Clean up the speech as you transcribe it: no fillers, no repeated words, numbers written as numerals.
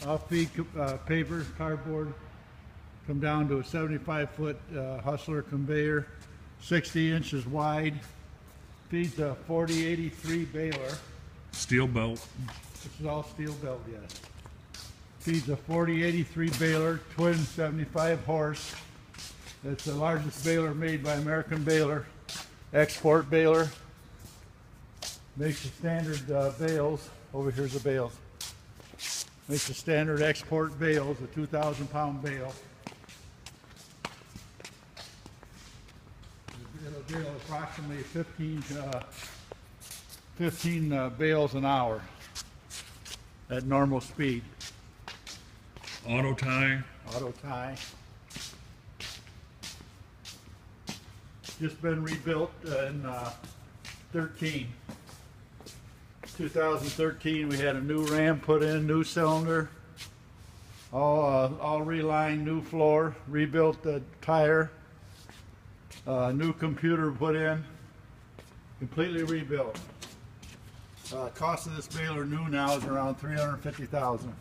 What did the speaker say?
I'll feed paper, cardboard, come down to a 75-foot Hustler conveyor, 60 inches wide. Feeds a 4083 Baler. Steel belt. This is all steel belt, yes. Feeds a 4083 Baler, twin 75 horse. It's the largest baler made by American Baler, export baler. Makes the standard bales. Over here's the bales. Makes the standard export bales, a 2,000-pound bale. It'll bale approximately 15 bales an hour at normal speed. Auto tie. Auto tie. Just been rebuilt in 2013. We had a new ram put in, new cylinder, all relined, new floor, rebuilt the tire, new computer put in, completely rebuilt. Cost of this baler new now is around $350,000.